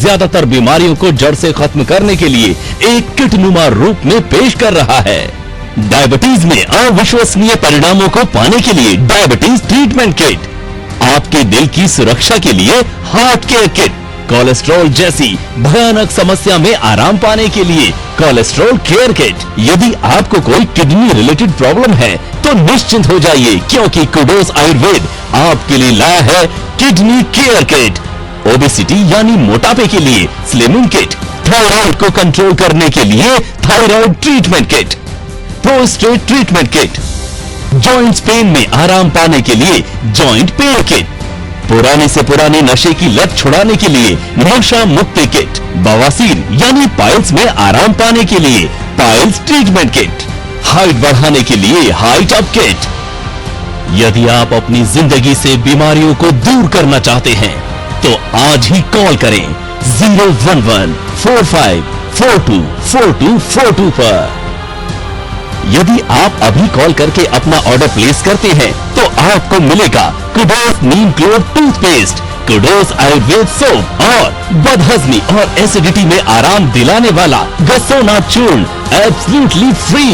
ज्यादातर बीमारियों को जड़ से खत्म करने के लिए एक किटनुमा रूप में पेश कर रहा है। डायबिटीज में अविश्वसनीय परिणामों को पाने के लिए डायबिटीज ट्रीटमेंट किट, आपके दिल की सुरक्षा के लिए हार्ट केयर किट, कोलेस्ट्रॉल जैसी भयानक समस्या में आराम पाने के लिए कोलेस्ट्रॉल केयर किट। यदि आपको कोई किडनी रिलेटेड प्रॉब्लम है तो निश्चिंत हो जाइए, क्योंकि कुडोस आयुर्वेद आपके लिए लाया है किडनी केयर किट। ओबेसिटी यानी मोटापे के लिए स्लिमिंग किट, थायराइड को कंट्रोल करने के लिए thyroid treatment kit, prostate treatment kit, joints pain में आराम पाने के लिए जॉइंट पेन किट, पुराने से पुराने नशे की लत छुड़ाने के लिए नशा मुक्ति किट, बवासीर यानी पाइल्स में आराम पाने के लिए पाइल्स ट्रीटमेंट किट, हाइट बढ़ाने के लिए हाइट अप किट। यदि आप अपनी जिंदगी से बीमारियों को दूर करना चाहते हैं तो आज ही कॉल करें 01145424242 पर। यदि आप अभी कॉल करके अपना ऑर्डर प्लेस करते हैं तो आपको मिलेगा Kudos neem clove toothpaste, Kudos Ayurveda soap और बदहजमी और एसिडिटी में आराम दिलाने वाला गसोना चूर्ण एब्सोल्युटली फ्री।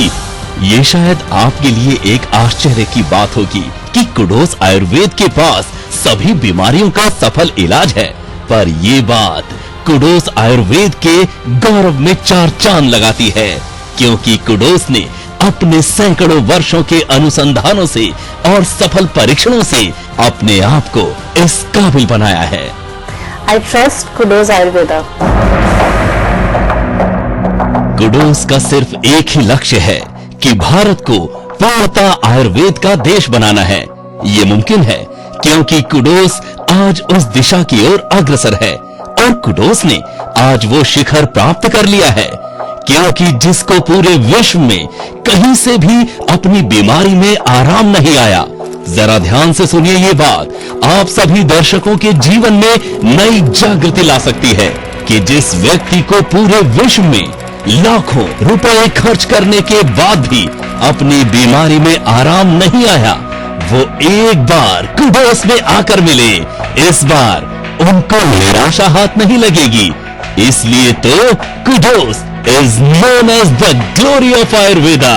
ये शायद आपके लिए एक आश्चर्य की बात होगी कि कुडोस आयुर्वेद के पास सभी बीमारियों का सफल इलाज है, पर ये बात कुडोस आयुर्वेद के गौरव में 4 चांद लगाती है, क्योंकि कुडोस ने अपने सैकड़ों वर्षों के अनुसंधानों से और सफल परीक्षणों से अपने आप को इस काबिल बनाया है। I trust kudos Ayurveda. Kudos का सिर्फ एक ही लक्ष्य है कि भारत को पूर्णतः आयुर्वेद का देश बनाना है। ये मुमकिन है क्योंकि कुडोस आज उस दिशा की ओर अग्रसर है, और कुडोस ने आज वो शिखर प्राप्त कर लिया है, क्योंकि जिसको पूरे विश्व में कहीं से भी अपनी बीमारी में आराम नहीं आया। जरा ध्यान से सुनिए ये बात, आप सभी दर्शकों के जीवन में नई जागृति ला सकती है कि जिस व्यक्ति को पूरे विश्व में लाखों रुपए खर्च करने के बाद भी अपनी बीमारी में आराम नहीं आया, वो एक बार कुडोस में आकर मिले। इस बार उनको निराशा हाथ नहीं लगेगी, इसलिए तो kudos is known as the glory of Ayurveda।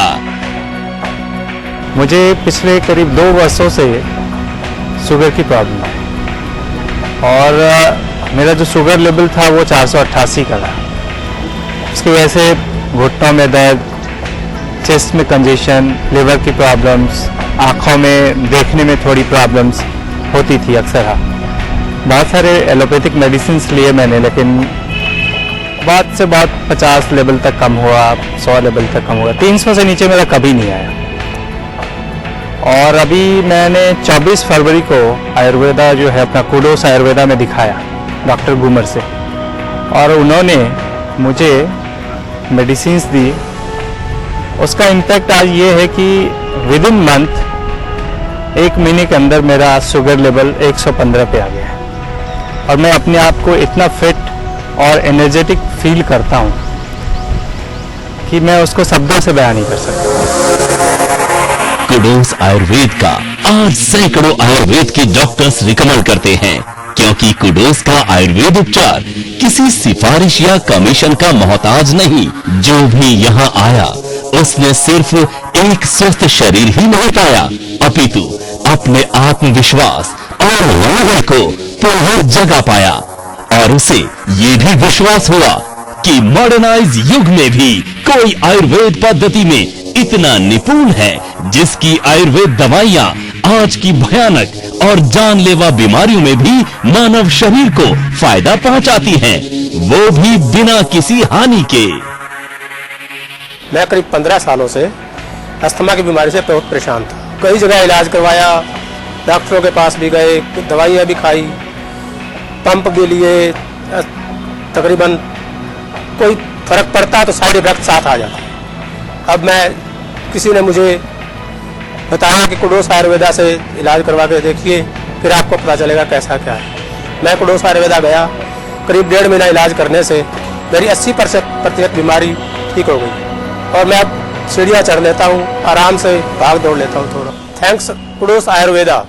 मुझे पिछले करीब 2 वर्षों से शुगर की प्रॉब्लम है, और मेरा जो शुगर लेवल था वो 488 का था। उसकी वजह से घुटनों में दर्द, चेस्ट में कंजेशन, लिवर की प्रॉब्लम्स, आँखों में देखने में थोड़ी प्रॉब्लम्स होती थी अक्सर। बहुत सारे एलोपैथिक मेडिसिन लिए मैंने, लेकिन बात से बात 50 लेवल तक कम हुआ, 100 लेवल तक कम हुआ, 300 से नीचे मेरा कभी नहीं आया। और अभी मैंने 24 फरवरी को आयुर्वेदा जो है अपना कुडोस आयुर्वेदा में दिखाया डॉक्टर गुमर से, और उन्होंने मुझे मेडिसिन्स दी। उसका इम्पैक्ट आज ये है कि विद इन मंथ 1 महीने के अंदर मेरा शुगर लेवल 115 पे आ गया है, और मैं अपने आप को इतना फिट और एनर्जेटिक फील करता हूं कि मैं उसको शब्दों से बयान नहीं कर सकता। कुडोस आयुर्वेद का आज सैकड़ों आयुर्वेद के डॉक्टर्स रिकमेंड करते हैं, क्योंकि कुडोस का आयुर्वेद उपचार किसी सिफारिश या कमीशन का मोहताज नहीं। जो भी यहाँ आया उसने सिर्फ एक स्वस्थ शरीर ही नहीं पाया, अपितु अपने आत्मविश्वास और लागत को पुनः जगा पाया, और उसे ये भी विश्वास हुआ कि मॉडर्नाइज युग में भी कोई आयुर्वेद पद्धति में इतना निपुण है, जिसकी आयुर्वेद दवाइयां आज की भयानक और जानलेवा बीमारियों में भी मानव शरीर को फायदा पहुंचाती हैं, वो भी बिना किसी हानि के। मैं करीब 15 सालों से अस्थमा की बीमारी से बहुत परेशान था। कई जगह इलाज करवाया, डॉक्टरों के पास भी गए, दवाइयाँ भी खाई, पंप भी लिए, तकरीबन कोई फर्क पड़ता तो साइड इफेक्ट साथ आ जाता। अब मैं किसी ने मुझे बताया कि कुडोस आयुर्वेदा से इलाज करवा के देखिए, फिर आपको पता चलेगा कैसा क्या है। मैं कुडोस आयुर्वेदा गया, करीब 1.5 महीना इलाज करने से मेरी 80% बीमारी ठीक हो गई, और मैं अब सीढ़ियाँ चढ़ लेता हूँ, आराम से भाग दौड़ लेता हूँ थोड़ा। Thanks kudos Ayurveda.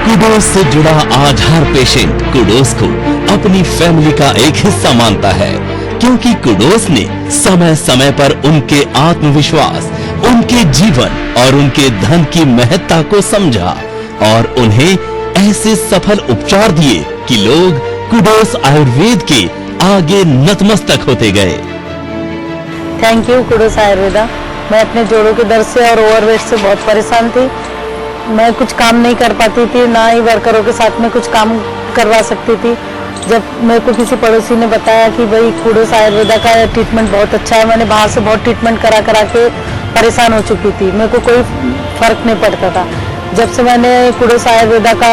कुडोस से जुड़ा आज हर पेशेंट कुडोस को अपनी फैमिली का एक हिस्सा मानता है, क्योंकि कुडोस ने समय समय पर उनके आत्मविश्वास, उनके जीवन और उनके धन की महत्ता को समझा और उन्हें ऐसे सफल उपचार दिए कि लोग कुडोस आयुर्वेद के आगे नतमस्तक होते गए। Thank you kudos Ayurveda. मैं अपने जोड़ों के दर्द से और ओवरवेट से बहुत परेशान थी। मैं कुछ काम नहीं कर पाती थी, ना ही वर्करों के साथ में कुछ काम करवा सकती थी। जब मेरे को किसी पड़ोसी ने बताया कि भाई कुडोस आयुर्वेदा का ट्रीटमेंट बहुत अच्छा है, मैंने बाहर से बहुत ट्रीटमेंट करा के परेशान हो चुकी थी, मेरे को कोई फर्क नहीं पड़ता था। जब से मैंने कुडोस आयुर्वेदा का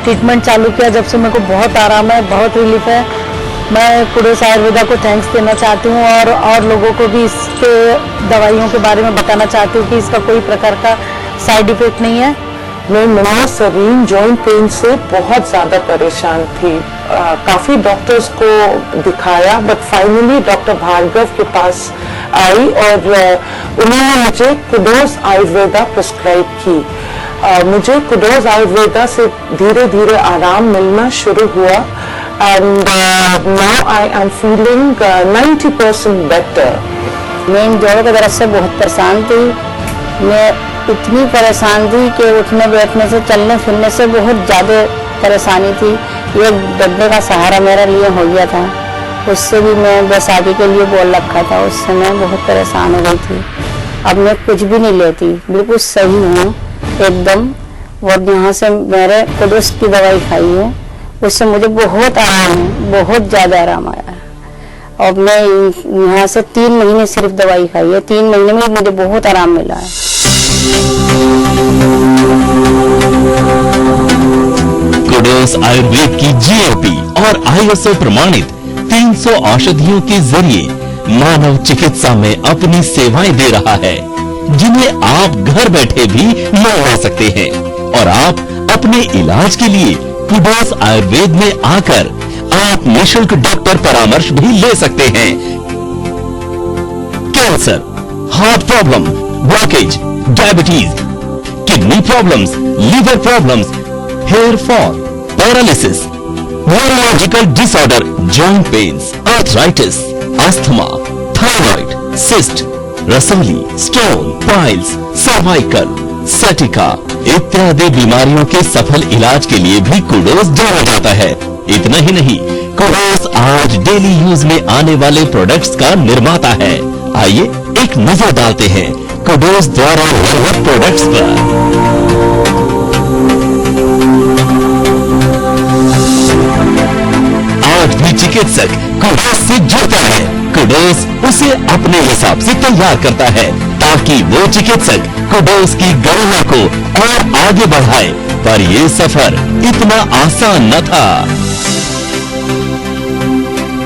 ट्रीटमेंट चालू किया, जब से मेरे को बहुत आराम है, बहुत रिलीफ है। मैं कुडोस आयुर्वेदा को थैंक्स देना चाहती हूँ और लोगों को भी इसके दवाइयों के बारे में बताना चाहती हूँ कि इसका कोई प्रकार का साइड इफेक्ट नहीं है। मैं मना सरीन जॉइंट पेन से बहुत ज़्यादा परेशान थी। काफ़ी डॉक्टर्स को दिखाया, बट फाइनली डॉक्टर भार्गव के पास आई और उन्होंने मुझे कुडोस आयुर्वेदा प्रिस्क्राइब की। मुझे कुडोस आयुर्वेदा से धीरे धीरे आराम मिलना शुरू हुआ and now I am feeling 90% better. मैं इन जोड़ों के दर्द से बहुत परेशान थी। मैं इतनी परेशान थी कि उठने बैठने से, चलने फिरने से बहुत ज़्यादा परेशानी थी। ये डब्बे का सहारा मेरे लिए हो गया था, उससे भी मैं बस आगे के लिए बोल रखा था, उससे मैं बहुत परेशान हो गई थी। अब मैं कुछ भी नहीं लेती, बिल्कुल सही हूँ एकदम। और यहाँ से मैंने कुडोस की दवाई खाई है, उससे मुझे बहुत आराम है, बहुत ज़्यादा आराम आया है। और मैं यहाँ से 3 महीने सिर्फ दवाई खाई है, 3 महीने में मुझे बहुत आराम मिला है। कुडोस आयुर्वेद की GMP और ISO प्रमाणित 300 औषधियों के जरिए मानव चिकित्सा में अपनी सेवाएं दे रहा है, जिन्हें आप घर बैठे भी मंगवा सकते हैं। और आप अपने इलाज के लिए कुडोस आयुर्वेद में आकर आप निःशुल्क डॉक्टर परामर्श भी ले सकते हैं। Cancer, heart problem, blockage, diabetes, kidney problems, liver problems, hair fall, paralysis, neurological disorder, joint pains, arthritis, asthma, thyroid, cyst, रसौली, स्टोन, पाइल्स, सर्वाइकल, सटिका इत्यादि बीमारियों के सफल इलाज के लिए भी कुडोस जाना जाता है। इतना ही नहीं, कुडोस आज डेली यूज में आने वाले प्रोडक्ट्स का निर्माता है। आइए एक नजर डालते हैं कुडोस द्वारा निर्मित प्रोडक्ट्स पर। आज भी चिकित्सक कुडोस से जुड़ता है, कुडोस उसे अपने हिसाब से तैयार करता है, ताकि वो चिकित्सक कुडोस की गणना को और आगे बढ़ाए। पर ये सफर इतना आसान न था।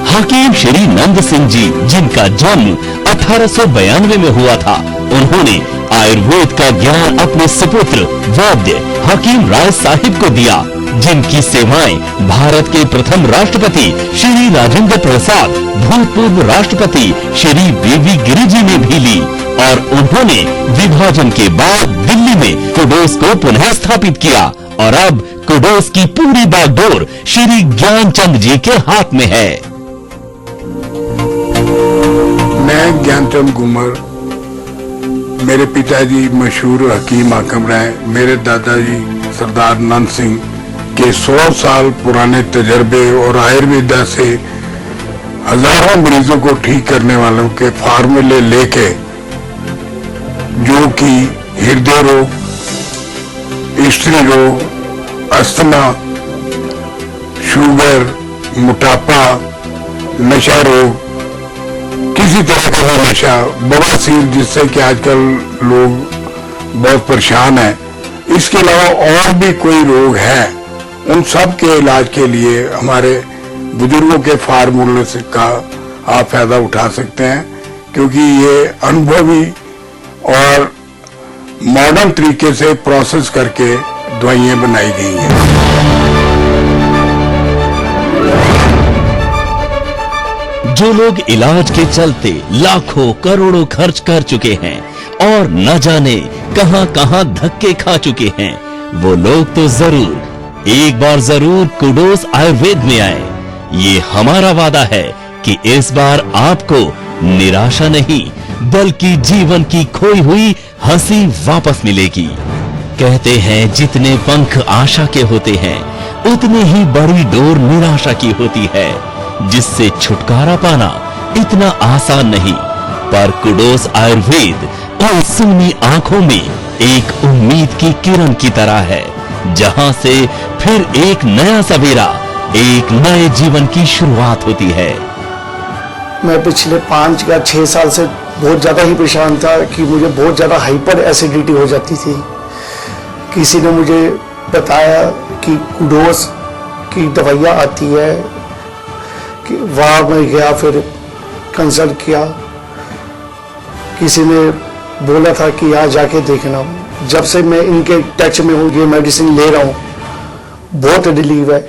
हकीम श्री नंद सिंह जी, जिनका जन्म 1892 में हुआ था, उन्होंने आयुर्वेद का ज्ञान अपने सुपुत्र वैद्य हकीम राय साहिब को दिया, जिनकी सेवाएं भारत के प्रथम राष्ट्रपति श्री राजेंद्र प्रसाद, भूतपूर्व राष्ट्रपति श्री वी गिरि जी ने भी ली। और उन्होंने विभाजन के बाद दिल्ली में कुडोस को पुनः स्थापित किया और अब कुडोस की पूरी बागडोर श्री ज्ञानचंद जी के हाथ में है। मैं ज्ञानचंद गुमर, मेरे पिताजी मशहूर हकीम हाकम राय, मेरे दादाजी सरदार नंद सिंह के 100 साल पुराने तजर्बे और आयुर्वेदा से हजारों मरीजों को ठीक करने वालों के फार्मूले लेके, जो कि हृदय रोग, स्त्री रोग, अस्थमा, शुगर, मोटापा, नशा रोग, किसी तरह का नशा, बवासीर, जिससे कि आजकल लोग बहुत परेशान हैं, इसके अलावा और भी कोई रोग है, उन सब के इलाज के लिए हमारे बुजुर्गों के फार्मूले से का आप फायदा उठा सकते हैं, क्योंकि ये अनुभवी और मॉडर्न तरीके से प्रोसेस करके दवाइयां बनाई गई हैं। जो लोग इलाज के चलते लाखों करोड़ों खर्च कर चुके हैं और न जाने कहां-कहां धक्के खा चुके हैं, वो लोग तो जरूर एक बार जरूर कुडोस आयुर्वेद में आए। ये हमारा वादा है कि इस बार आपको निराशा नहीं बल्कि जीवन की खोई हुई हंसी वापस मिलेगी। कहते हैं जितने पंख आशा के होते हैं उतनी ही बड़ी डोर निराशा की होती है, जिससे छुटकारा पाना इतना आसान नहीं। पर कुडोस आयुर्वेद उन सुनी आंखों में एक उम्मीद की किरण की तरह है, जहां से फिर एक नया सवेरा, एक नए जीवन की शुरुआत होती है। मैं पिछले 5 या 6 साल से बहुत ज़्यादा ही परेशान था कि मुझे बहुत ज़्यादा हाइपर एसिडिटी हो जाती थी। किसी ने मुझे बताया कि कुडोस की दवाइयाँ आती है, कि वहाँ मैं गया, फिर कंसल्ट किया। किसी ने बोला था कि यहाँ जाके देखना। जब से मैं इनके टच में हूँ, ये मेडिसिन ले रहा हूँ, बहुत रिलीफ है।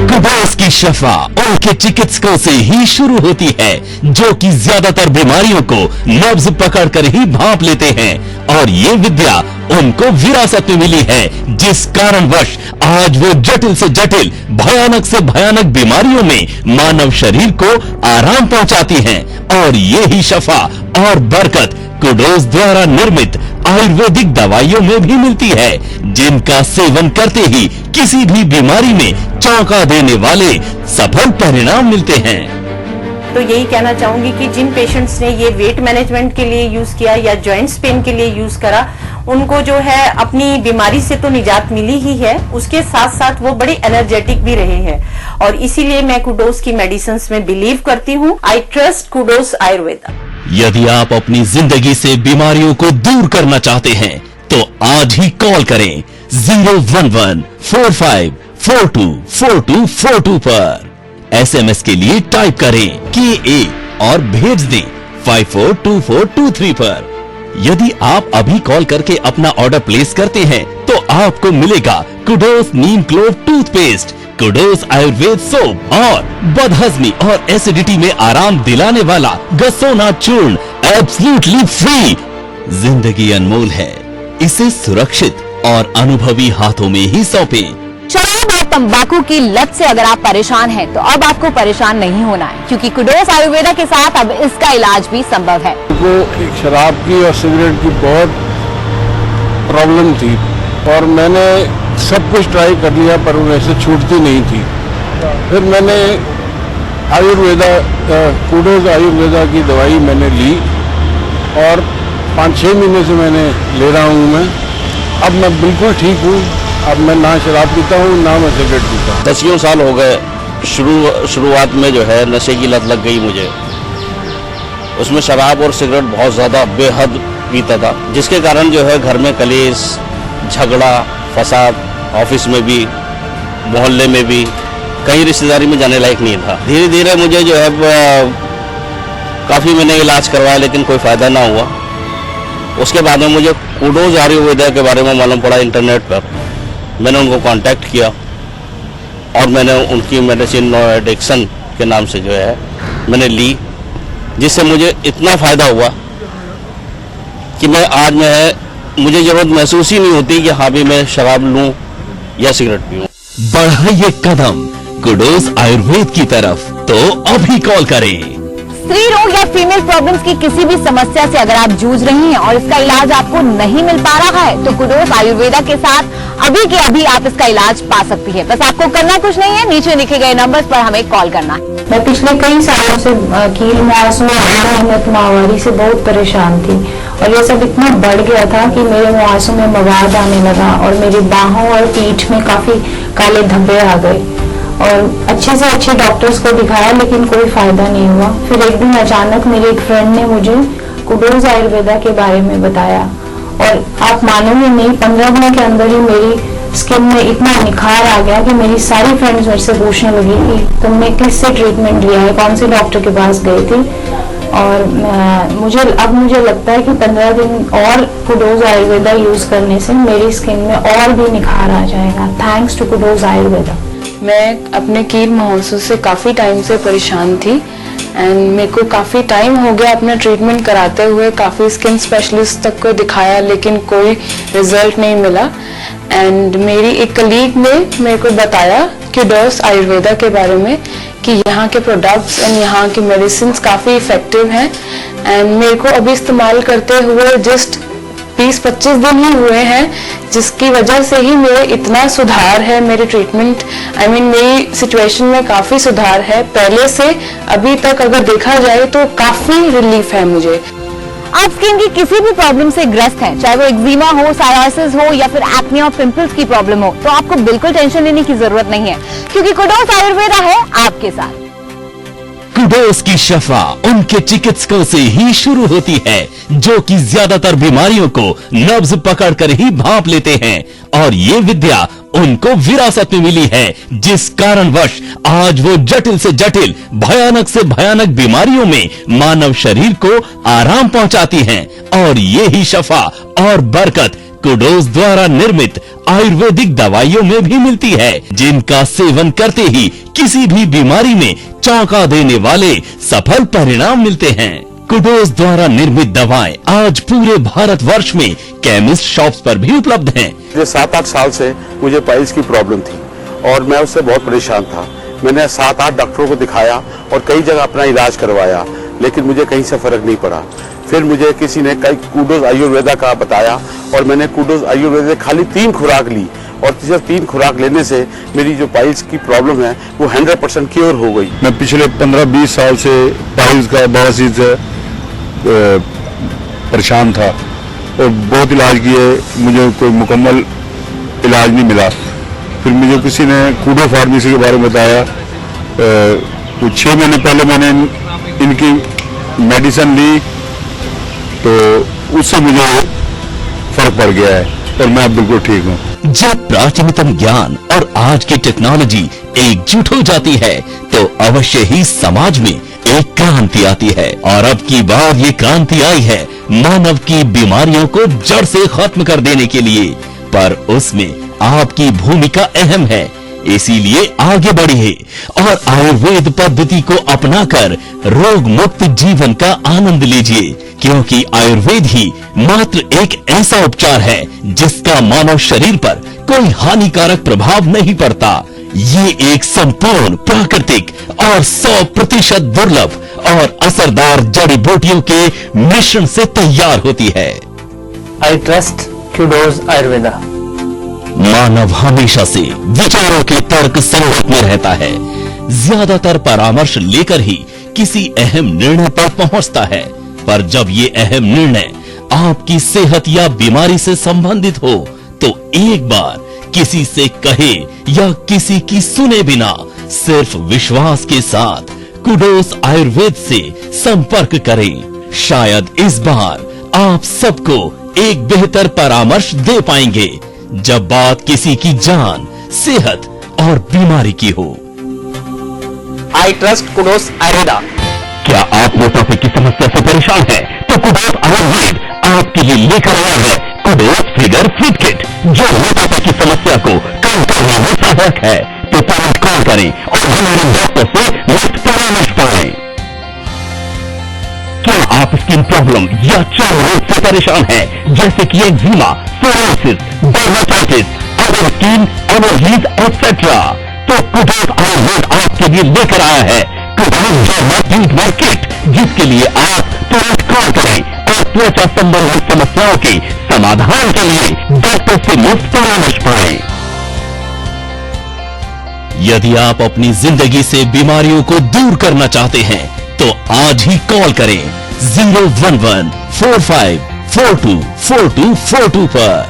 कुडोस की शफा उनके चिकित्सकों से ही शुरू होती है, जो कि ज्यादातर बीमारियों को नब्ज पकड़कर ही भांप लेते हैं। और ये विद्या उनको विरासत में मिली है, जिस कारणवश आज वो जटिल से जटिल, भयानक से भयानक बीमारियों में मानव शरीर को आराम पहुंचाती हैं। और ये ही शफा और बरकत कुडोस द्वारा निर्मित आयुर्वेदिक दवाइयों में भी मिलती है, जिनका सेवन करते ही किसी भी बीमारी में चौंका देने वाले सफल परिणाम मिलते हैं। तो यही कहना चाहूंगी कि जिन पेशेंट्स ने ये वेट मैनेजमेंट के लिए यूज किया या जॉइंट्स पेन के लिए यूज करा, उनको जो है अपनी बीमारी से तो निजात मिली ही है, उसके साथ साथ वो बड़े एनर्जेटिक भी रहे हैं। और इसीलिए मैं कुडोस की मेडिसिन में बिलीव करती हूँ। आई ट्रस्ट कुडोस आयुर्वेदा। यदि आप अपनी जिंदगी से बीमारियों को दूर करना चाहते हैं तो आज ही कॉल करें 01145424242 पर। SMS के लिए टाइप करें KA और भेज दें 542423 पर। यदि आप अभी कॉल करके अपना ऑर्डर प्लेस करते हैं तो आपको मिलेगा Kudos neem clove toothpaste, Kudos Ayurveda soap और बदहजमी और एसिडिटी में आराम दिलाने वाला गसोना चूर्ण एब्सोल्युटली फ्री। जिंदगी अनमोल है, इसे सुरक्षित और अनुभवी हाथों में ही सौंपें। शराब और तंबाकू की लत से अगर आप परेशान हैं तो अब आपको परेशान नहीं होना है, क्योंकि कुडोस आयुर्वेदा के साथ अब इसका इलाज भी संभव है। एक शराब की और सिगरेट की बहुत प्रॉब्लम थी और मैंने सब कुछ ट्राई कर लिया पर वो ऐसे छूटती नहीं थी। फिर मैंने आयुर्वेदा कुडोस आयुर्वेदा की दवाई मैंने ली और 5-6 महीने से मैंने ले रहा हूँ मैं। अब मैं बिल्कुल ठीक हूँ। अब मैं ना शराब पीता हूँ ना मैं सिगरेट पीता हूँ। 10 साल हो गए। शुरुआत में जो है नशे की लत लग गई मुझे। उसमें शराब और सिगरेट बहुत ज़्यादा बेहद पीता था, जिसके कारण जो है घर में कलेश, झगड़ा, फसाद, ऑफिस में भी, मोहल्ले में भी, कहीं रिश्तेदारी में जाने लायक नहीं था। धीरे धीरे मुझे जो है काफ़ी मैंने इलाज करवाया लेकिन कोई फ़ायदा ना हुआ। उसके बाद में मुझे कुडोस आयुर्वेदा के बारे में मालूम पड़ा इंटरनेट पर। मैंने उनको कांटेक्ट किया और मैंने उनकी मेडिसिन नो एडिक्शन के नाम से जो है मैंने ली, जिससे मुझे इतना फ़ायदा हुआ कि मैं आज मुझे ज़रूरत महसूस ही नहीं होती कि हाँ भी मैं शराब लूं या सिगरेट पीऊं। बढ़ाइए कदम कुडोस आयुर्वेद की तरफ, तो अभी कॉल करें। स्त्री रोग या फीमेल प्रॉब्लम्स की किसी भी समस्या से अगर आप जूझ रही हैं और इसका इलाज आपको नहीं मिल पा रहा है तो कुडोस आयुर्वेदा के साथ अभी के अभी आप इसका इलाज पा सकती है। बस आपको करना कुछ नहीं है, नीचे लिखे गए नंबर्स पर हमें कॉल करना है। मैं पिछले कई सालों से कील मुहासों और माहवारी से बहुत परेशान थी और ये सब इतना बढ़ गया था कि मेरे मुहासों में मवाद आने लगा और मेरी बाहों और पीठ में काफी काले धब्बे आ गए और अच्छे से अच्छे डॉक्टर्स को दिखाया लेकिन कोई फायदा नहीं हुआ। फिर एक दिन अचानक मेरे एक फ्रेंड ने मुझे कुडोस आयुर्वेदा के बारे में बताया और आप मानोगे नहीं, 15 दिनों के अंदर ही मेरी स्किन में इतना निखार आ गया कि मेरी सारी फ्रेंड्स मेरे से पूछने लगी कि तुमने किससे ट्रीटमेंट लिया है, कौन से डॉक्टर के पास गई थी। और मुझे लगता है कि 15 दिन और कुडोस आयुर्वेदा यूज करने से मेरी स्किन में और भी निखार आ जाएगा, थैंक्स टू कुडोस आयुर्वेदा। मैं अपने कील मुहासों से काफ़ी टाइम से परेशान थी एंड मेरे को काफ़ी टाइम हो गया अपना ट्रीटमेंट कराते हुए। काफ़ी स्किन स्पेशलिस्ट तक को दिखाया लेकिन कोई रिजल्ट नहीं मिला एंड मेरी एक कलीग ने मेरे को बताया क्यूडोस आयुर्वेदा के बारे में कि यहाँ के प्रोडक्ट्स एंड यहाँ के मेडिसिन काफ़ी इफ़ेक्टिव हैं। एंड मेरे को अभी इस्तेमाल करते हुए जस्ट 20-25 दिन ही हुए हैं, जिसकी वजह से ही मेरे इतना सुधार है मेरे ट्रीटमेंट मेरी सिचुएशन में काफ़ी सुधार है। पहले से अभी तक अगर देखा जाए तो काफ़ी रिलीफ है मुझे। आप स्किन की किसी भी प्रॉब्लम से ग्रस्त हैं, चाहे वो एक्जिमा हो, सायासिस हो या फिर एक्ने और पिंपल्स की प्रॉब्लम हो, तो आपको बिल्कुल टेंशन लेने की जरूरत नहीं है, क्योंकि कुडोस आयुर्वेदा है आपके साथ। कुडोस की शफा उनके चिकित्सकों से ही शुरू होती है, जो कि ज्यादातर बीमारियों को नब्ज पकड़कर ही भांप लेते हैं, और ये विद्या उनको विरासत में मिली है, जिस कारणवश आज वो जटिल से जटिल, भयानक से भयानक बीमारियों में मानव शरीर को आराम पहुंचाती हैं। और ये ही शफा और बरकत कुडोस द्वारा निर्मित आयुर्वेदिक दवाइयों में भी मिलती है, जिनका सेवन करते ही किसी भी बीमारी में चौंका देने वाले सफल परिणाम मिलते हैं। कुडोस द्वारा निर्मित दवाएं आज पूरे भारतवर्ष में केमिस्ट शॉप्स पर भी उपलब्ध हैं। 7-8 साल से मुझे पाइल्स की प्रॉब्लम थी और मैं उससे बहुत परेशान था। मैंने 7-8 डॉक्टरों को दिखाया और कई जगह अपना इलाज करवाया, लेकिन मुझे कहीं से फर्क नहीं पड़ा। फिर मुझे किसी ने कई कुडोस आयुर्वेदा का बताया और मैंने कुडोस आयुर्वेदा खाली 3 खुराक ली, और सिर्फ 3 खुराक लेने से मेरी जो पाइल्स की प्रॉब्लम है वो 100% क्योर हो गई। मैं पिछले 15-20 साल से पाइल्स का बवासीर से परेशान था और बहुत इलाज किए, मुझे कोई मुकम्मल इलाज नहीं मिला। फिर मुझे किसी ने कुडो फार्मेसी के बारे में बताया। तो 6 महीने पहले मैंने इनकी मेडिसिन ली, तो उससे मुझे फर्क पड़ गया है और मैं अब बिल्कुल ठीक हूँ। जब प्राचीनतम ज्ञान और आज की टेक्नोलॉजी एकजुट हो जाती है, तो अवश्य ही समाज में एक क्रांति आती है, और अब की बार ये क्रांति आई है मानव की बीमारियों को जड़ से खत्म कर देने के लिए। पर उसमें आपकी भूमिका अहम है, इसीलिए आगे बढ़िए और आयुर्वेद पद्धति को अपनाकर रोग मुक्त जीवन का आनंद लीजिए, क्योंकि आयुर्वेद ही मात्र एक ऐसा उपचार है जिसका मानव शरीर पर कोई हानिकारक प्रभाव नहीं पड़ता। ये एक संपूर्ण प्राकृतिक और 100% दुर्लभ और असरदार जड़ी बूटियों के मिश्रण से तैयार होती है। I trust Kudos Ayurveda. मानव हमेशा से विचारों के तर्क संगत में रहता है, ज्यादातर परामर्श लेकर ही किसी अहम निर्णय पर पहुंचता है। पर जब ये अहम निर्णय आपकी सेहत या बीमारी से संबंधित हो, तो एक बार किसी से कहे या किसी की सुने बिना सिर्फ विश्वास के साथ कुडोस आयुर्वेद से संपर्क करें। शायद इस बार आप सबको एक बेहतर परामर्श दे पाएंगे, जब बात किसी की जान, सेहत और बीमारी की हो। आई ट्रस्ट कुडोस आयुर्वेदा। क्या आप मोटापे की समस्या से परेशान हैं? तो कुडोस आयुर्वेद आपके लिए लेकर आया है कुडोस फिगर फिट किट, जो मोटापे की समस्या को कम करने में सहायक है। तो तुरंत कॉल करें और हमारे डॉक्टर से मुफ्त परामर्श पाएं। क्या आप स्किन प्रॉब्लम या चर्म रोग से परेशान हैं, जैसे कि eczema, psoriasis, dermatitis, other skin allergies etcetera? तो कुडोस आयुर्वेद आपके लिए लेकर आया है कुडोस ट्रीटमेंट किट, जिसके लिए आप तुरंत कॉल करें और त्वचा संबंधित समस्याओं के समाधान के लिए डॉक्टर से मुफ्त परामर्श पाएं। यदि आप अपनी जिंदगी से बीमारियों को दूर करना चाहते हैं, तो आज ही कॉल करें 01145424242 पर।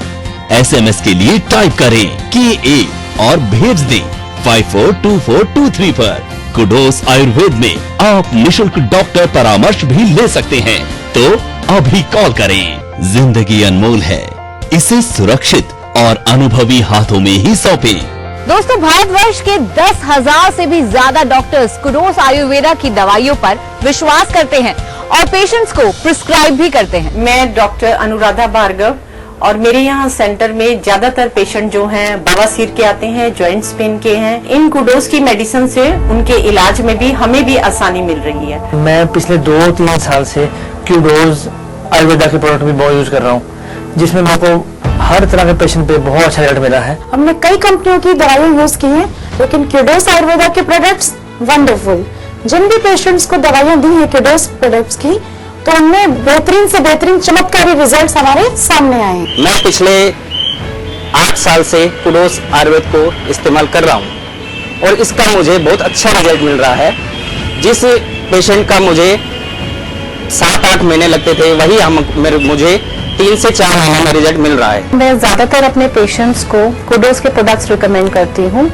SMS के लिए टाइप करें KA और भेज दें 542423 पर। कुडोस आयुर्वेद में आप निशुल्क डॉक्टर परामर्श भी ले सकते हैं, तो अभी कॉल करें। जिंदगी अनमोल है, इसे सुरक्षित और अनुभवी हाथों में ही सौंपें। दोस्तों, भारतवर्ष के 10,000 से भी ज्यादा डॉक्टर्स कुडोस आयुर्वेदा की दवाइयों पर विश्वास करते हैं और पेशेंट्स को प्रिस्क्राइब भी करते हैं। मैं डॉक्टर अनुराधा भार्गव, और मेरे यहाँ सेंटर में ज्यादातर पेशेंट जो हैं बवासीर के आते हैं, जॉइंट्स पेन के हैं। इन कुडोस की मेडिसिन से उनके इलाज में भी हमें भी आसानी मिल रही है। मैं पिछले 2-3 साल से कुडोस आयुर्वेदा के प्रोडक्ट भी बहुत यूज कर रहा हूँ, जिसमें मेरे को हर तरह के पेशेंट पे बहुत अच्छा रिजल्ट मिला है। हमने कई कंपनियों की दवाइयां यूज की हैं, लेकिन क्यूडोस आयुर्वेदा के प्रोडक्ट्स वंडरफुल। जिन भी पेशेंट्स को दवाइयां दी हैं क्यूडोस प्रोडक्ट्स की, तो उनमें बेहतरीन से बेहतरीन चमत्कारी रिजल्ट्स हमारे सामने आए हैं। मैं पिछले 8 साल से क्यूडोस आयुर्वेद को इस्तेमाल कर रहा हूं और इसका मुझे बहुत अच्छा रिजल्ट मिल रहा है। जिस पेशेंट का मुझे 7-8 महीने लगते थे, वही मुझे 3 से 4 महीने में रिजल्ट मिल रहा है। मैं ज्यादातर अपने पेशेंट्स को क्यूडोस के प्रोडक्ट्स रिकमेंड करती हूँ,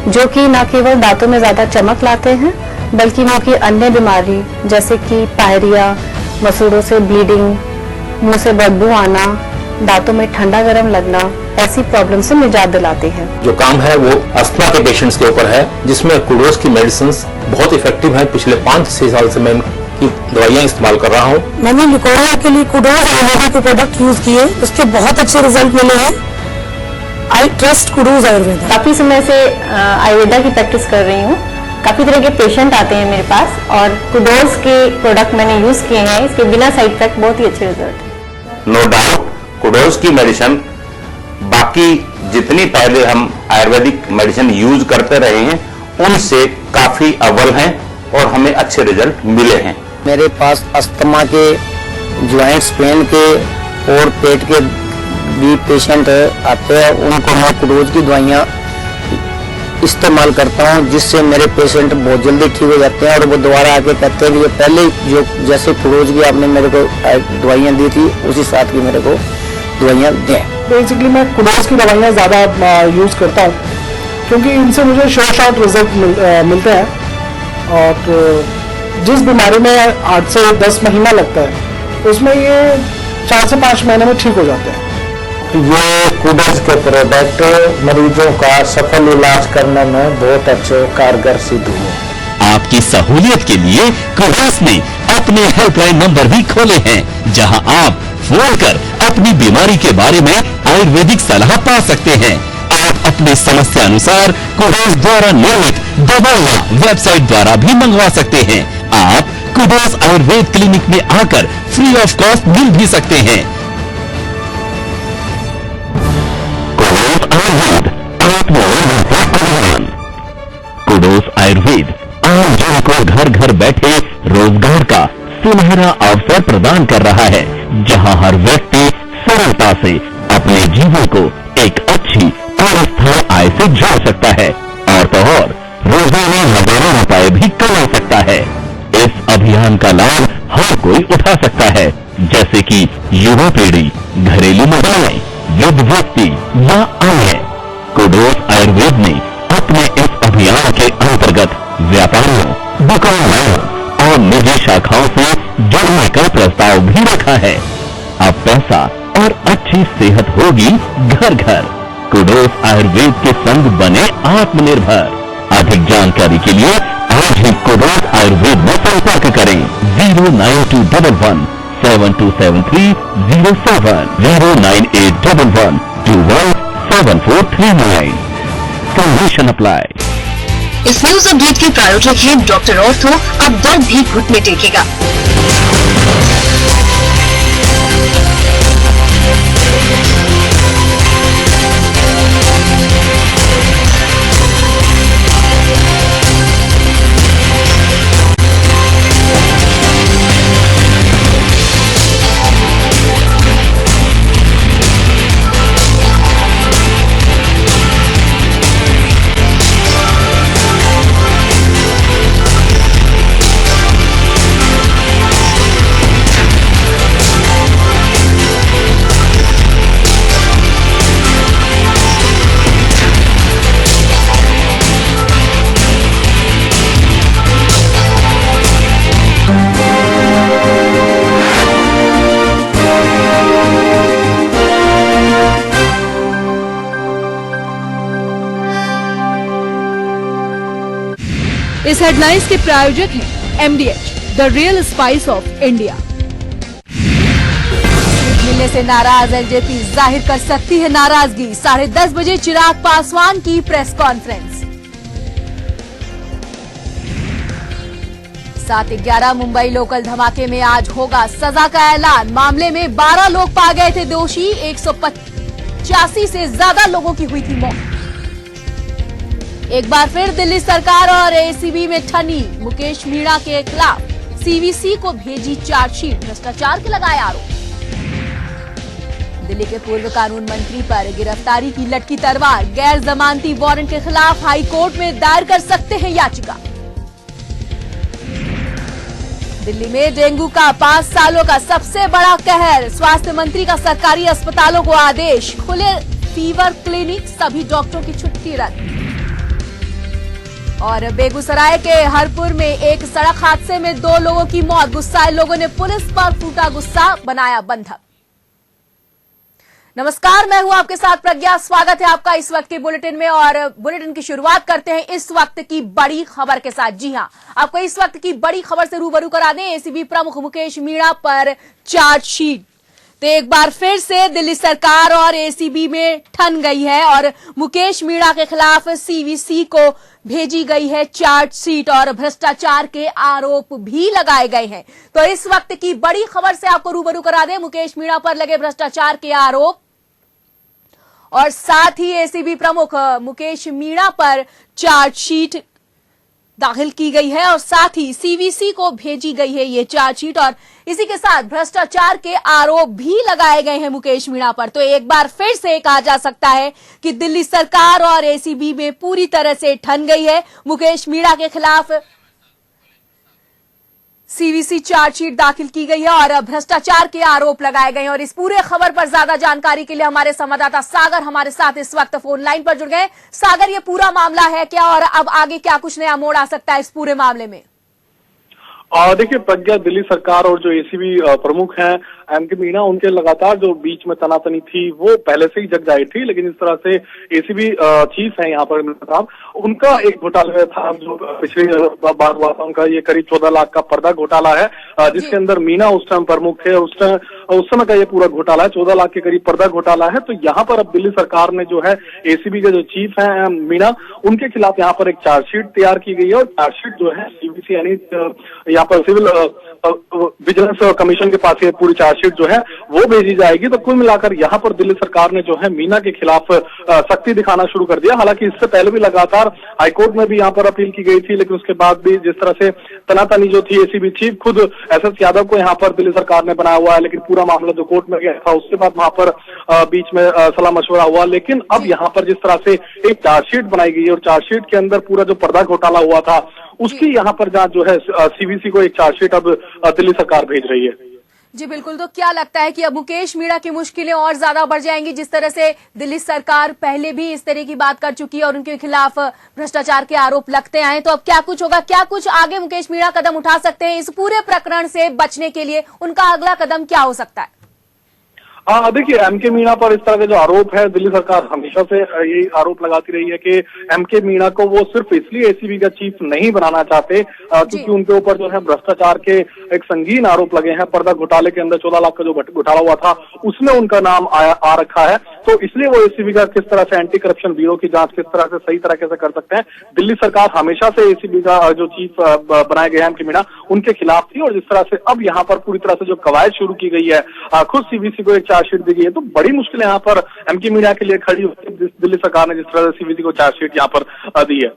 जो कि न केवल दांतों में ज्यादा चमक लाते हैं, बल्कि मुंह की अन्य बीमारी जैसे कि पायरिया, मसूड़ों से ब्लीडिंग, मुंह से बदबू आना, दांतों में ठंडा गर्म लगना, ऐसी प्रॉब्लम से निजात दिलाती है। जो काम है वो अस्थमा के पेशेंट्स के ऊपर है, जिसमें क्यूडोस की मेडिसिन बहुत इफेक्टिव है। पिछले 5 से 6 साल से मैं इनकी दवाइयां इस्तेमाल कर रहा हूँ। मैंने लिकोरिया के लिए क्यूडोस आयुर्वेदा के प्रोडक्ट यूज किए, उसके बहुत अच्छे रिजल्ट मिले हैं। I trust kudos Ayurveda. काफी समय से आयुर्वेदा की प्रैक्टिस कर रही हूँ। काफी तरह के पेशेंट आते हैं मेरे पास और क्यूडोस के प्रोडक्ट मैंने यूज किए हैं। इसके बिना साइड इफेक्ट बहुत ही अच्छे रिजल्ट है। नो डाउट क्यूडोस की मेडिसिन बाकी जितनी पहले हम आयुर्वेदिक मेडिसिन यूज करते रहे हैं उनसे काफी अव्वल हैं और हमें अच्छे रिजल्ट मिले हैं। मेरे पास अस्थमा के, ज्वाइंट्स पेन के और पेट के भी पेशेंट आते हैं, उनको मैं क्यूडोस की दवाइयाँ इस्तेमाल करता हूँ, जिससे मेरे पेशेंट बहुत जल्दी ठीक हो जाते हैं और वो दोबारा आके कहते हैं कि ये पहले जो जैसे क्यूडोस की आपने मेरे को दवाइयाँ दी थी उसी साथ की मेरे को दवाइयाँ दें। बेसिकली मैं क्यूडोस की दवाइयाँ ज़्यादा यूज करता हूँ, क्योंकि इनसे मुझे शॉर्ट रिजल्ट मिलते हैं और जिस बीमारी में 8 से 10 महीना लगता है उसमें ये 4 से 5 महीने में ठीक हो जाते हैं। ये क्यूडोस के प्रोडक्ट मरीजों का सफल इलाज करने में बहुत अच्छे कारगर सिद्ध हुए। आपकी सहूलियत के लिए क्यूडोस ने अपने हेल्पलाइन नंबर भी खोले हैं, जहां आप फोन कर अपनी बीमारी के बारे में आयुर्वेदिक सलाह पा सकते हैं। आप अपनी समस्या अनुसार क्यूडोस द्वारा निर्मित दवाइयां वेबसाइट द्वारा भी मंगवा सकते हैं। आप क्यूडोस आयुर्वेद क्लिनिक में आकर फ्री ऑफ कॉस्ट मिल भी सकते हैं। क्यूडोस आयुर्वेद आम जन को घर घर बैठे रोजगार का सुनहरा अवसर प्रदान कर रहा है, जहां हर व्यक्ति सरलता से अपने जीवन को एक अच्छी और स्थायी आय से जोड़ सकता है और तो और रोजाना हजारों रुपए भी कमा सकता है। इस अभियान का लाभ हर कोई उठा सकता है, जैसे कि युवा पीढ़ी, घरेलू महिलाएं, वृद्ध व्यक्ति या अन्य। क्यूडोस आयुर्वेद ने अपने इस अभियान के अंतर्गत व्यापारियों, दुकानदारों और निजी शाखाओं से जुड़ने का प्रस्ताव भी रखा है। अब पैसा और अच्छी सेहत होगी घर घर। क्यूडोस आयुर्वेद के संग बने आत्मनिर्भर। अधिक जानकारी के लिए आज ही क्यूडोस आयुर्वेद में संपर्क करें 09211 727307 09811 217439। Condition apply. इस न्यूज अपडेट के प्रायोजक हैं डॉक्टर ऑर्थो। अब दर्द भी घुटने टेकेगा। इस हेडलाइंस के प्रायोजक हैं MDH, the real spice of India. मिलने से नाराज एलजेपी जाहिर कर सकती है नाराजगी। 10:30 बजे चिराग पासवान की प्रेस कॉन्फ्रेंस। 7/11 मुंबई लोकल धमाके में आज होगा सजा का ऐलान। मामले में 12 लोग पा गए थे दोषी। 85 से ज्यादा लोगों की हुई थी मौत। एक बार फिर दिल्ली सरकार और एसीबी में ठनी, मुकेश मीणा के खिलाफ सीवीसी को भेजी चार्जशीट, भ्रष्टाचार के लगाए आरोप। दिल्ली के पूर्व कानून मंत्री पर गिरफ्तारी की लटकी तलवार, गैर जमानती वारंट के खिलाफ हाई कोर्ट में दायर कर सकते हैं याचिका। दिल्ली में डेंगू का 5 सालों का सबसे बड़ा कहर, स्वास्थ्य मंत्री का सरकारी अस्पतालों को आदेश, खुले फीवर क्लिनिक, सभी डॉक्टरों की छुट्टी रद्द। और बेगूसराय के हरपुर में एक सड़क हादसे में 2 लोगों की मौत, गुस्साए लोगों ने पुलिस पर फूटा गुस्सा, बनाया बंधक। नमस्कार, मैं हूं आपके साथ प्रज्ञा, स्वागत है आपका इस वक्त के बुलेटिन में। और बुलेटिन की शुरुआत करते हैं इस वक्त की बड़ी खबर के साथ। जी हां, आपको इस वक्त की बड़ी खबर से रूबरू करा दें। एसीबी प्रमुख मुकेश मीणा पर चार्जशीट, तो एक बार फिर से दिल्ली सरकार और एसीबी में ठन गई है और मुकेश मीणा के खिलाफ सीवीसी को भेजी गई है चार्जशीट और भ्रष्टाचार के आरोप भी लगाए गए हैं। तो इस वक्त की बड़ी खबर से आपको रूबरू करा दें, मुकेश मीणा पर लगे भ्रष्टाचार के आरोप और साथ ही एसीबी प्रमुख मुकेश मीणा पर चार्जशीट दाखिल की गई है और साथ ही सीवीसी को भेजी गई है ये चार्जशीट और इसी के साथ भ्रष्टाचार के आरोप भी लगाए गए हैं मुकेश मीणा पर। तो एक बार फिर से कहा जा सकता है कि दिल्ली सरकार और एसीबी में पूरी तरह से ठन गई है। मुकेश मीणा के खिलाफ सीवीसी चार्जशीट दाखिल की गई है और भ्रष्टाचार के आरोप लगाए गए हैं। और इस पूरे खबर पर ज्यादा जानकारी के लिए हमारे संवाददाता सागर हमारे साथ इस वक्त फोन लाइन पर जुड़ गए। सागर, ये पूरा मामला है क्या और अब आगे क्या कुछ नया मोड़ आ सकता है इस पूरे मामले में? देखिए प्रज्ञा, दिल्ली सरकार और जो एसीबी प्रमुख हैं एमके मीणा, उनके लगातार जो बीच में तनातनी थी वो पहले से ही जग जाई थी। लेकिन इस तरह से एसीबी चीफ है यहाँ पर साहब, उनका एक घोटाला था जो पिछली बार हुआ था, उनका ये करीब 14 लाख का पर्दा घोटाला है, जिसके अंदर मीणा उस टाइम प्रमुख थे। उस समय का ये पूरा घोटाला है, 14 लाख के करीब पर्दा घोटाला है। तो यहाँ पर अब दिल्ली सरकार ने जो है एसीबी के जो चीफ है मीणा, उनके खिलाफ यहाँ पर एक चार्जशीट तैयार की गई है और चार्जशीट जो है सीवीसी यानी यहाँ पर सिविल विजिलेंस कमीशन के पास ये पूरी चार्जशीट जो है वो भेजी जाएगी। तो कुल मिलाकर यहाँ पर दिल्ली सरकार ने जो है मीणा के खिलाफ सख्ती दिखाना शुरू कर दिया। हालांकि इससे पहले भी लगातार हाईकोर्ट में भी यहाँ पर अपील की गई थी, लेकिन उसके बाद भी जिस तरह से तनातनी जो थी, एसीबी चीफ खुद एसएस यादव को यहाँ पर दिल्ली सरकार ने बनाया हुआ है, लेकिन पूरा मामला जो कोर्ट में गया था उसके बाद वहां पर बीच में सलाह मशवरा हुआ। लेकिन अब यहाँ पर जिस तरह से एक चार्जशीट बनाई गई है और चार्जशीट के अंदर पूरा जो पर्दा घोटाला हुआ था उसकी यहाँ पर जांच जो है सीवीसी को एक चार्जशीट अब दिल्ली सरकार भेज रही है। जी बिल्कुल, तो क्या लगता है कि अब मुकेश मीणा की मुश्किलें और ज्यादा बढ़ जाएंगी? जिस तरह से दिल्ली सरकार पहले भी इस तरह की बात कर चुकी है और उनके खिलाफ भ्रष्टाचार के आरोप लगते आए, तो अब क्या कुछ होगा? क्या कुछ आगे मुकेश मीणा कदम उठा सकते हैं इस पूरे प्रकरण से बचने के लिए? उनका अगला कदम क्या हो सकता है? देखिए, एमके मीणा पर इस तरह के जो आरोप है, दिल्ली सरकार हमेशा से यही आरोप लगाती रही है कि एमके मीणा को वो सिर्फ इसलिए एसीबी का चीफ नहीं बनाना चाहते क्योंकि उनके ऊपर जो है भ्रष्टाचार के एक संगीन आरोप लगे हैं। पर्दा घोटाले के अंदर 14 लाख का जो घोटाला हुआ था उसमें उनका नाम आ रखा है, तो इसलिए वो एसीबी का किस तरह से एंटी करप्शन ब्यूरो की जांच किस तरह से सही तरीके से कर सकते हैं। दिल्ली सरकार हमेशा से एसीबी का जो चीफ बनाए गए हैं एमके मीणा, उनके खिलाफ थी। और जिस तरह से अब यहाँ पर पूरी तरह से जो कवायद शुरू की गई है, खुद सीवीसी को एक चार्जशीट दी गई है, तो बड़ी मुश्किल यहाँ पर एमके मीणा के लिए खड़ी होती है। दिल्ली सरकार ने जिस तरह से सीवीसी को चार्जशीट यहाँ पर दी है।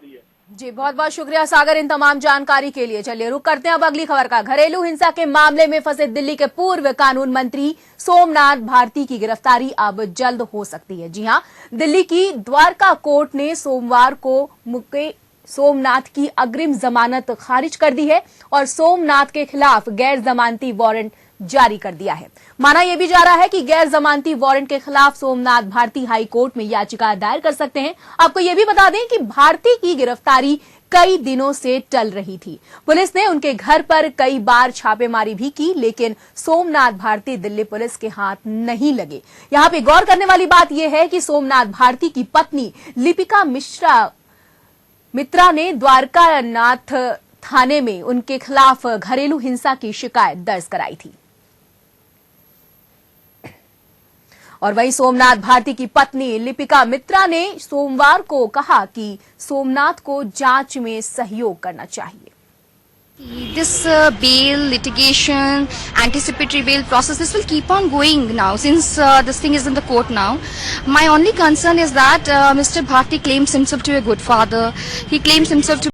जी बहुत बहुत शुक्रिया सागर इन तमाम जानकारी के लिए। चलिए रुक करते हैं अब अगली खबर का। घरेलू हिंसा के मामले में फंसे दिल्ली के पूर्व कानून मंत्री सोमनाथ भारती की गिरफ्तारी अब जल्द हो सकती है। जी हां, दिल्ली की द्वारका कोर्ट ने सोमवार को मुकेश सोमनाथ की अग्रिम जमानत खारिज कर दी है और सोमनाथ के खिलाफ गैर जमानती वारंट जारी कर दिया है। माना यह भी जा रहा है कि गैर जमानती वारंट के खिलाफ सोमनाथ भारती हाई कोर्ट में याचिका दायर कर सकते हैं। आपको यह भी बता दें कि भारती की गिरफ्तारी कई दिनों से टल रही थी। पुलिस ने उनके घर पर कई बार छापेमारी भी की, लेकिन सोमनाथ भारती दिल्ली पुलिस के हाथ नहीं लगे। यहां पे गौर करने वाली बात यह है कि सोमनाथ भारती की पत्नी लिपिका मित्रा ने द्वारका नाथ थाने में उनके खिलाफ घरेलू हिंसा की शिकायत दर्ज कराई थी। और वहीं सोमनाथ भारती की पत्नी लिपिका मित्रा ने सोमवार को कहा कि सोमनाथ को जांच में सहयोग करना चाहिए। This bail litigation, anticipatory bail process, this will keep on going now since this thing is in the court now. My only concern is that Mr. Bharti claims himself to be a good father. He claims himself to